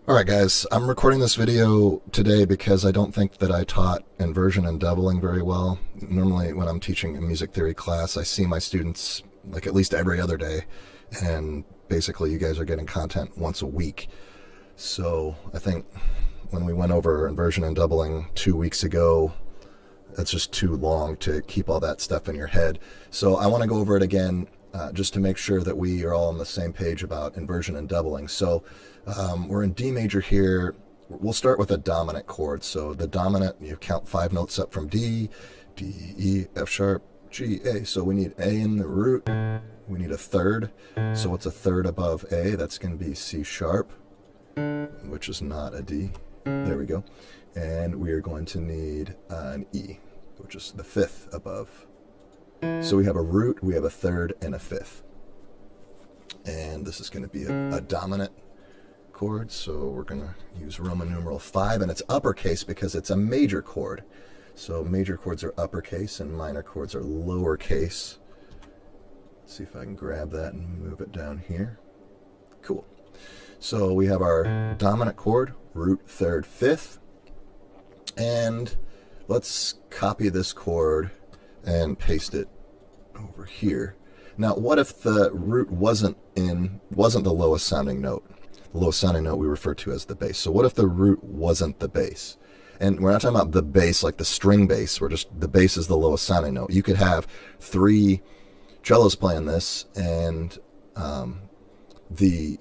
Alright guys, I'm recording this video today because I don't think that I taught inversion and doubling very well. Normally when I'm teaching a music theory class, I see my students like at least every other day, and basically you guys are getting content once a week. So I think when we went over inversion and doubling 2 weeks ago, that's just too long to keep all that stuff in your head. So I want to go over it again just to make sure that we are all on the same page about inversion and doubling. So we're in D major here. We'll start with a dominant chord. So the dominant, you count 5 notes up from D, D, E, F sharp, G, A. So we need A in the root. We need a third. So what's a third above A? That's going to be C sharp, which is not a D. There we go. And we are going to need an E, which is the fifth above. So we have a root, we have a third, and a fifth. And this is going to be a dominant chord, so we're going to use Roman numeral 5, and it's uppercase because it's a major chord. So major chords are uppercase and minor chords are lowercase. Let's see if I can grab that and move it down here. Cool. So we have our dominant chord, root, third, fifth. And let's copy this chord and paste it over here. Now, what if the root wasn't the lowest sounding note? The lowest sounding note we refer to as the bass. So what if the root wasn't the bass? And we're not talking about the bass like the string bass. We're just, the bass is the lowest sounding note. You could have 3 cellos playing this, and the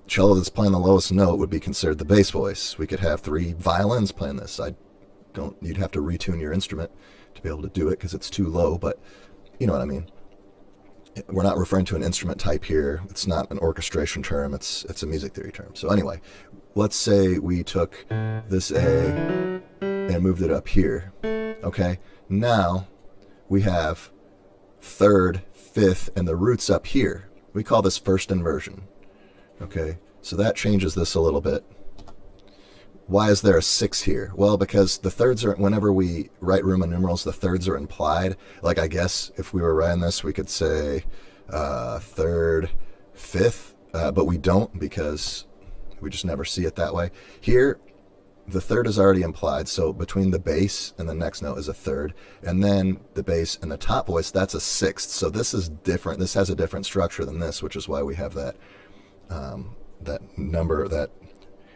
cello that's playing the lowest note would be considered the bass voice. We could have 3 violins playing this. You'd have to retune your instrument to be able to do it because it's too low, but you know what I mean. We're not referring to an instrument type here. It's not an orchestration term. It's a music theory term. So anyway, let's say we took this A and moved it up here. Okay, now we have third, fifth, and the roots up here. We call this first inversion. Okay, so that changes this a little bit. Why is there a 6 here? Well, because the thirds are, whenever we write Roman numerals, the thirds are implied. Like, I guess if we were writing this, we could say third, fifth, but we don't because we just never see it that way. Here, the third is already implied, so between the bass and the next note is a third, and then the bass and the top voice, that's a sixth. So this is different. This has a different structure than this, which is why we have that that number, that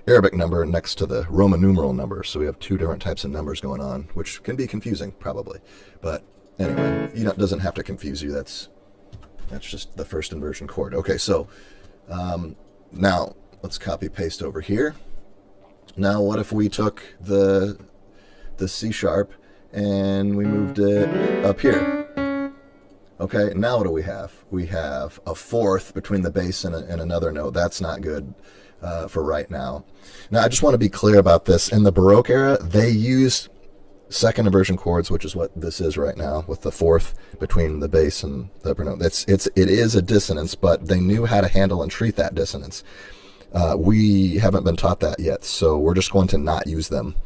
Arabic number next to the Roman numeral number. So we have 2 different types of numbers going on, which can be confusing probably. But anyway, it doesn't have to confuse you. That's just the first inversion chord. Okay, so now let's copy paste over here. Now what if we took the C sharp and we moved it up here? Okay, now what do we have? We have a fourth between the bass and another note. That's not good for right now. Now, I just want to be clear about this. In the Baroque era, they used second inversion chords, which is what this is right now, with the fourth between the bass and the upper note. It is a dissonance, but they knew how to handle and treat that dissonance. We haven't been taught that yet, so we're just going to not use them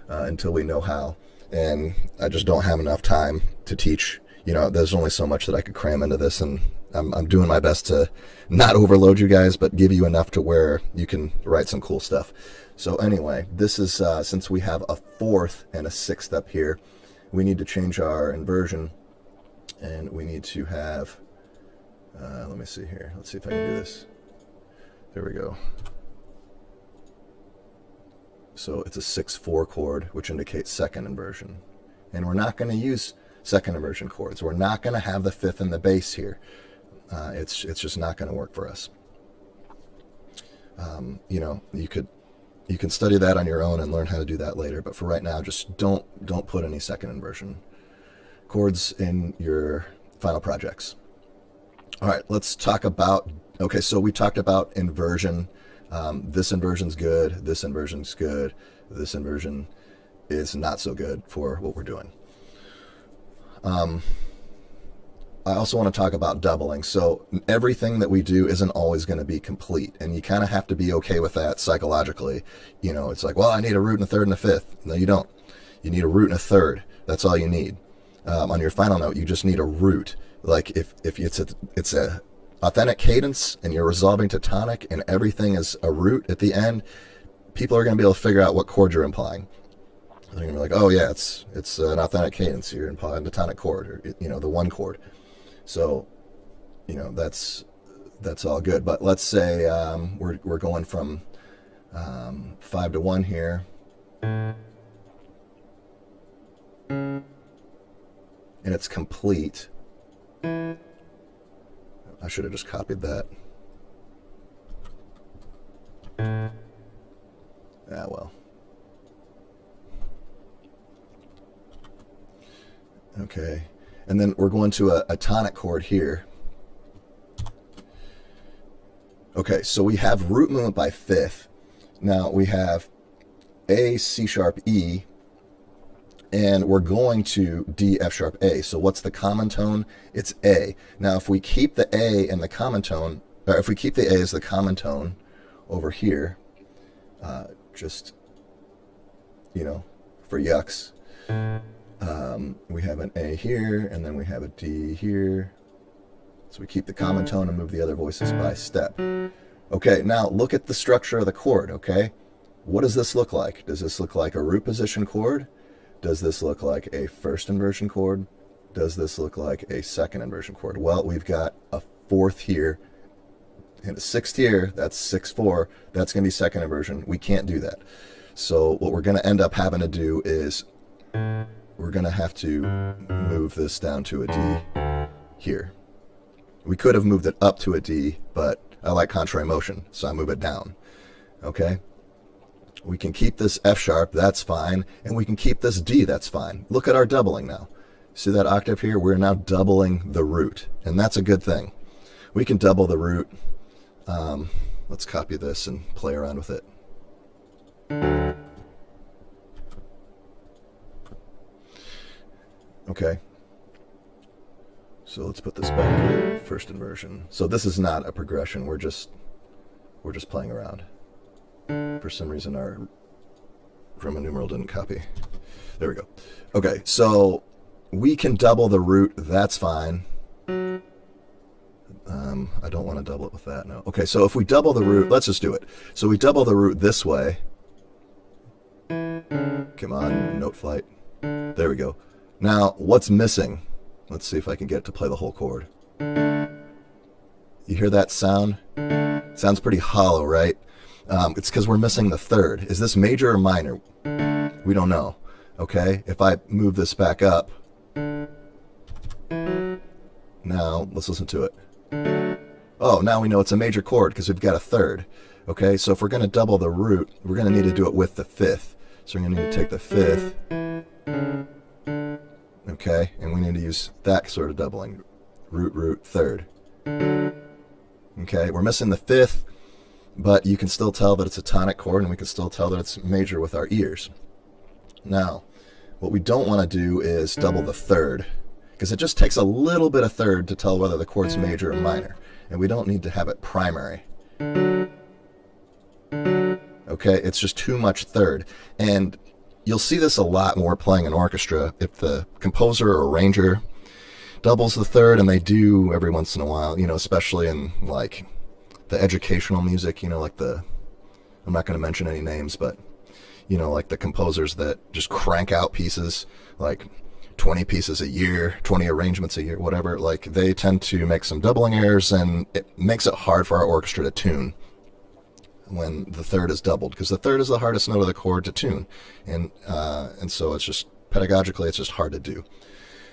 until we know how. And I just don't have enough time to teach. There's only so much that I could cram into this, and I'm doing my best to not overload you guys, but give you enough to where you can write some cool stuff. So anyway, this is, since we have a fourth and a sixth up here, we need to change our inversion, and we need to have, let me see here. Let's see if I can do this. There we go. So it's a 6/4 chord, which indicates second inversion. And we're not going to use second inversion chords. We're not going to have the fifth and the bass here. It's just not going to work for us. You can study that on your own and learn how to do that later. But for right now, just don't put any second inversion chords in your final projects. All right, let's talk about. Okay, so we talked about inversion. This inversion's good. This inversion's good. This inversion is not so good for what we're doing. I also want to talk about doubling. So everything that we do isn't always going to be complete, and you kind of have to be okay with that psychologically. It's like, well, I need a root and a third and a fifth. No, you don't. You need a root and a third. That's all you need. On your final note, you just need a root. Like if it's a authentic cadence and you're resolving to tonic and everything is a root at the end, people are going to be able to figure out what chord you're implying. They're going to be like, oh yeah, it's an authentic cadence. You're implying the tonic chord, or the one chord. So, that's all good. But let's say we're going from 5 to 1 here. And it's complete. I should have just copied that. Ah, well. Okay. And then we're going to a tonic chord here. Okay, so we have root movement by fifth. Now we have A, C sharp, E, and we're going to D, F sharp, A. So what's the common tone? It's A. Now if we keep the A in the common tone, or if we keep the A as the common tone over here, just, for yucks, we have an A here, and then we have a D here. So we keep the common tone and move the other voices by step. Okay, now look at the structure of the chord, okay? What does this look like? Does this look like a root position chord? Does this look like a first inversion chord? Does this look like a second inversion chord? Well, we've got a fourth here and a sixth here. That's 6/4. That's going to be second inversion. We can't do that. So what we're going to end up having to do is we're going to have to move this down to a D here. We could have moved it up to a D, but I like contrary motion, so I move it down. Okay? We can keep this F sharp, that's fine, and we can keep this D, that's fine. Look at our doubling now. See that octave here? We're now doubling the root, and that's a good thing. We can double the root. Let's copy this and play around with it. Okay. So let's put this back, first inversion. So this is not a progression, we're just playing around. For some reason our Roman numeral didn't copy. There we go. Okay, so we can double the root, that's fine. I don't want to double it with that, no. Okay, so if we double the root, let's just do it. So we double the root this way. Come on, note flight. There we go. Now, what's missing? Let's see if I can get it to play the whole chord. You hear that sound? It sounds pretty hollow, right? It's because we're missing the third. Is this major or minor? We don't know. Okay, if I move this back up, now let's listen to it. Oh, now we know it's a major chord because we've got a third. Okay, so if we're going to double the root, we're going to need to do it with the fifth. So we're going to need to take the fifth. Okay, and we need to use that sort of doubling. Root, root, third. Okay, we're missing the fifth, but you can still tell that it's a tonic chord, and we can still tell that it's major with our ears. Now, what we don't want to do is double the third, because it just takes a little bit of third to tell whether the chord's major or minor, and we don't need to have it primary. Okay, it's just too much third. And you'll see this a lot when we're playing an orchestra. If the composer or arranger doubles the third, and they do every once in a while, especially in like the educational music, like I'm not going to mention any names, but like the composers that just crank out pieces, like 20 pieces a year, 20 arrangements a year, whatever, like they tend to make some doubling errors, and it makes it hard for our orchestra to tune when the third is doubled, because the third is the hardest note of the chord to tune, and so it's just pedagogically it's just hard to do.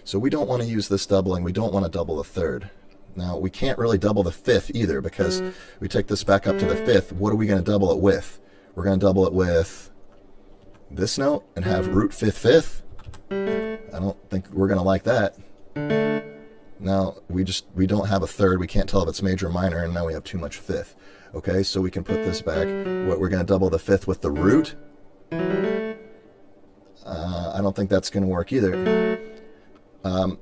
So we don't want to use this doubling. We don't want to double the third. Now we can't really double the fifth either, because we take this back up to the fifth. What are we going to double it with? We're going to double it with this note and have root fifth fifth. I don't think we're going to like that. Now we don't have a third. We can't tell if it's major or minor, and now we have too much fifth. Okay, so we can put this back. We're going to double the fifth with the root. I don't think that's going to work either.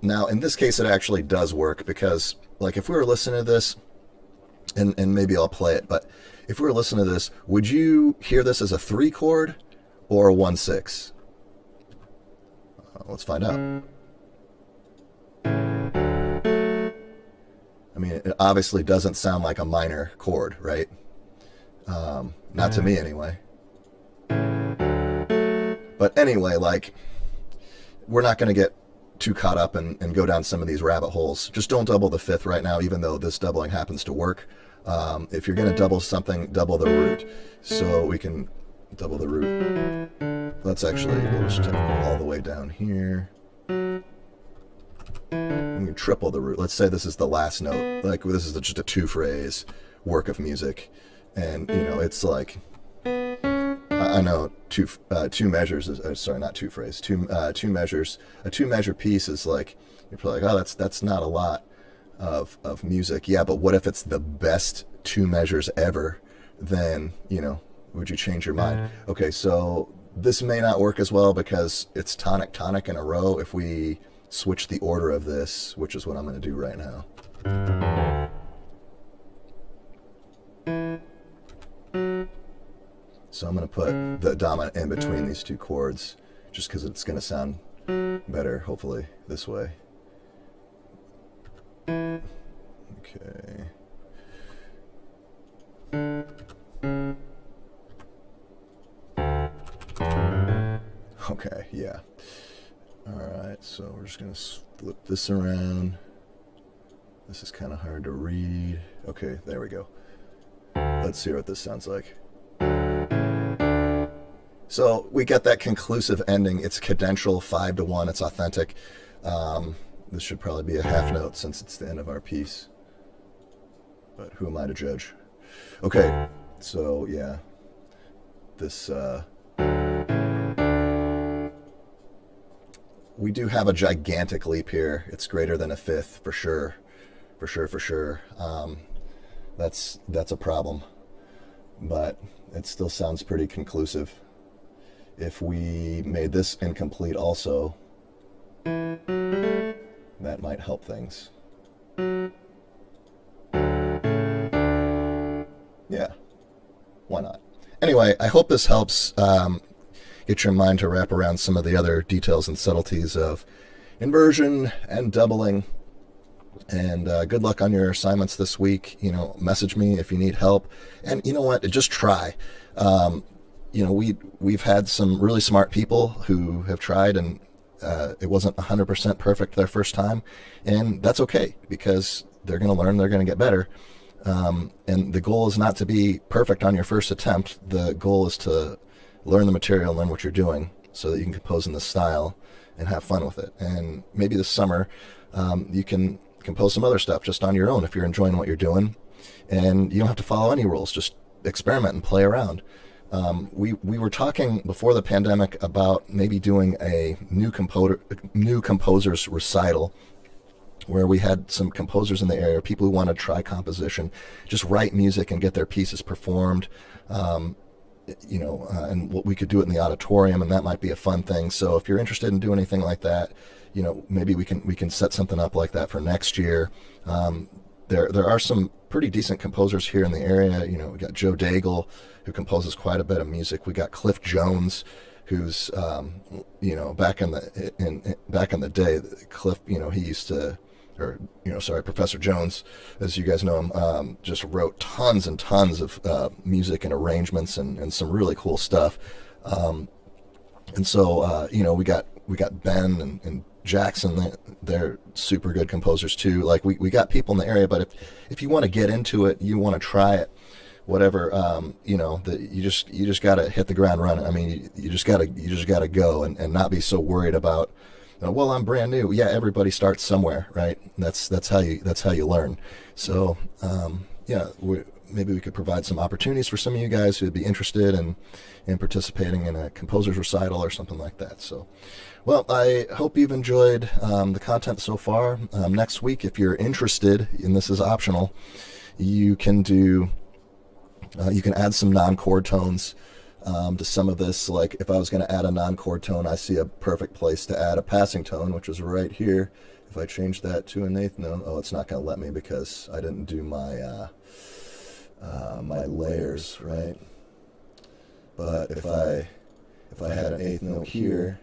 Now, in this case, it actually does work, because, like, if we were listening to this, and maybe I'll play it, but if we were listening to this, would you hear this as a 3 chord or a 1/6? Let's find out. I mean, it obviously doesn't sound like a minor chord, right? Not to me, anyway. But anyway, like, we're not going to get too caught up and go down some of these rabbit holes. Just don't double the fifth right now, even though this doubling happens to work. If you're going to double something, double the root. So we can double the root. Let's actually, we'll just go all the way down here. We can triple the root. Let's say this is the last note. Like, this is just a 2-phrase work of music. And, you know, it's like, I know two measures is, sorry, not 2-phrase, two measures. A 2-measure piece is like, you're probably like, oh, that's not a lot of music. Yeah, but what if it's the best 2 measures ever? Then, you know, would you change your mind? Okay, so this may not work as well because it's tonic, tonic in a row. If we switch the order of this, which is what I'm going to do right now. So I'm going to put the dominant in between these 2 chords just because it's going to sound better, hopefully, this way. Okay. Okay, yeah. Alright, so we're just going to flip this around. This is kind of hard to read. Okay, there we go. Let's hear what this sounds like. So we get that conclusive ending. It's cadential, 5-to-1. It's authentic. This should probably be a half note since it's the end of our piece. But who am I to judge? Okay, so yeah. This, we do have a gigantic leap here. It's greater than a fifth, for sure. For sure. That's a problem. But it still sounds pretty conclusive. If we made this incomplete also, that might help things. Yeah, why not? Anyway, I hope this helps get your mind to wrap around some of the other details and subtleties of inversion and doubling. And good luck on your assignments this week. You know, message me if you need help. And you know what? Just try. You know, we've had some really smart people who have tried, and it wasn't 100% perfect their first time, and that's okay because they're going to learn, they're going to get better. And the goal is not to be perfect on your first attempt. The goal is to learn the material, learn what you're doing, so that you can compose in this style and have fun with it. And maybe this summer you can compose some other stuff just on your own if you're enjoying what you're doing, and you don't have to follow any rules. Just experiment and play around. We were talking before the pandemic about maybe doing a new composers recital, where we had some composers in the area, people who want to try composition, just write music and get their pieces performed. You know, and what we could do it in the auditorium, and that might be a fun thing. So if you're interested in doing anything like that, you know, maybe we can set something up like that for next year. There are some pretty decent composers here in the area. You know, we got Joe Daigle, who composes quite a bit of music. We got Cliff Jones, who's you know, back in the day, Cliff, you know, he used to, or, you know, sorry, Professor Jones, as you guys know him, just wrote tons and tons of music and arrangements and some really cool stuff. And so, you know, we got Ben and Jackson. They're super good composers too. Like we got people in the area, but if you want to get into it, you want to try it, whatever, you know, you just got to hit the ground running. I mean, you just got to go and not be so worried about, well, I'm brand new. Yeah, everybody starts somewhere, right? That's how you learn. So, yeah, maybe we could provide some opportunities for some of you guys who would be interested in participating in a composer's recital or something like that. So, well, I hope you've enjoyed the content so far. Next week, if you're interested, and this is optional, you can add some non-chord tones to some of this. Like if I was going to add a non-chord tone, I see a perfect place to add a passing tone, which is right here. If I change that to an eighth note, oh, it's not going to let me because I didn't do my my layers right. But if I had an eighth note here,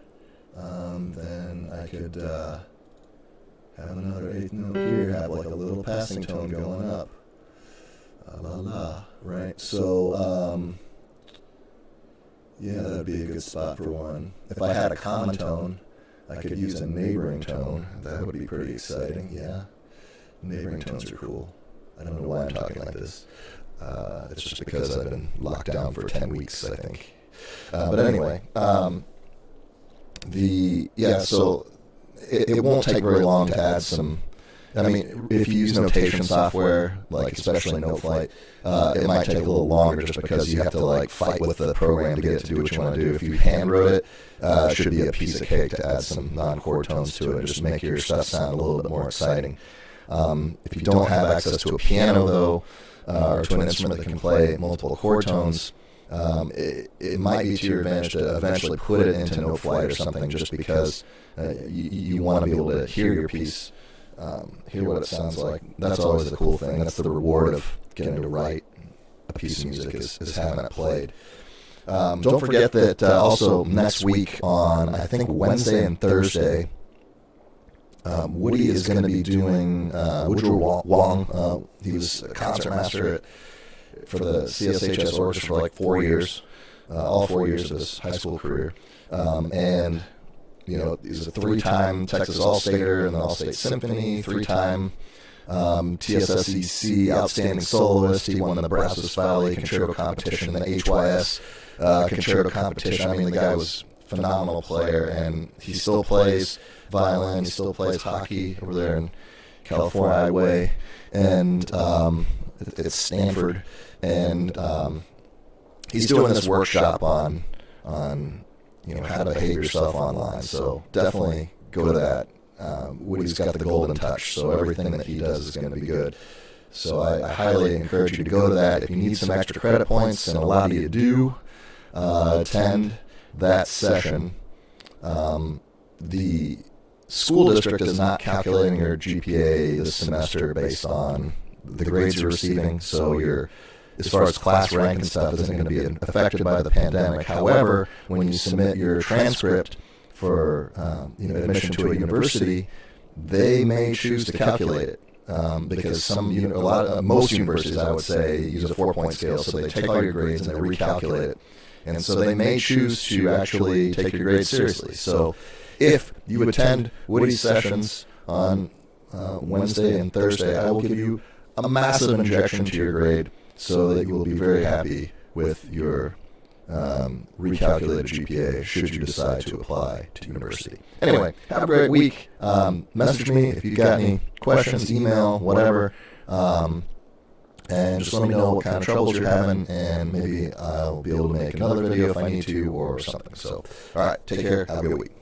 then I could have another eighth note here, have like a little passing tone going up. La la, right? So Yeah, that would be a good spot for one. If I had a common tone, I could use a neighboring tone. That would be pretty exciting, yeah. Neighboring tones are cool. I don't know why I'm talking like this. It's just because I've been locked down for 10 weeks, I think. But anyway, so it won't take very long to add some. I mean, if you use notation software, like especially NoFlight, it might take a little longer just because you have to like fight with the program to get it to do what you want to do. If you hand wrote it, it should be a piece of cake to add some non-chord tones to it and just make your stuff sound a little bit more exciting. If you don't have access to a piano, though, or to an instrument that can play multiple chord tones, it might be to your advantage to eventually put it into NoFlight or something just because you want to be able to hear your piece. Hear what it sounds like. That's always the cool thing. That's the reward of getting to write a piece of music is having it played. Don't forget that also next week on, I think, Wednesday and Thursday, Woody is going to be doing, Woodrow Wong, he was a concertmaster for the CSHS Orchestra for like 4 years, all 4 years of his high school career. And he's a 3-time Texas All-Stater in the All-State Symphony, 3-time TSSEC Outstanding Soloist. He won the Brazos Valley Concerto Competition, the HYS Concerto Competition. I mean, the guy was a phenomenal player, and he still plays violin. He still plays hockey over there in California Way, and it's Stanford. And he's doing this workshop on how to behave yourself online. So definitely go to that. Woody's got the golden touch, so everything that he does is going to be good. So I highly encourage you to go to that. If you need some extra credit points, and a lot of you do, attend that session. The school district is not calculating your GPA this semester based on the grades you're receiving, so as far as class rank and stuff, isn't going to be affected by the pandemic. However, when you submit your transcript for admission to a university, they may choose to calculate it because most universities, I would say, use a 4-point scale, so they take all your grades and they recalculate it, and so they may choose to actually take your grades seriously. So, if you attend Woody's sessions on Wednesday and Thursday, I will give you a massive injection to your grade, so that you will be very happy with your recalculated GPA should you decide to apply to university. Anyway, have a great week. Message me if you've got any questions, email, whatever, and just let me know what kind of troubles you're having, and maybe I'll be able to make another video if I need to or something. So, all right, take care. Have a good week.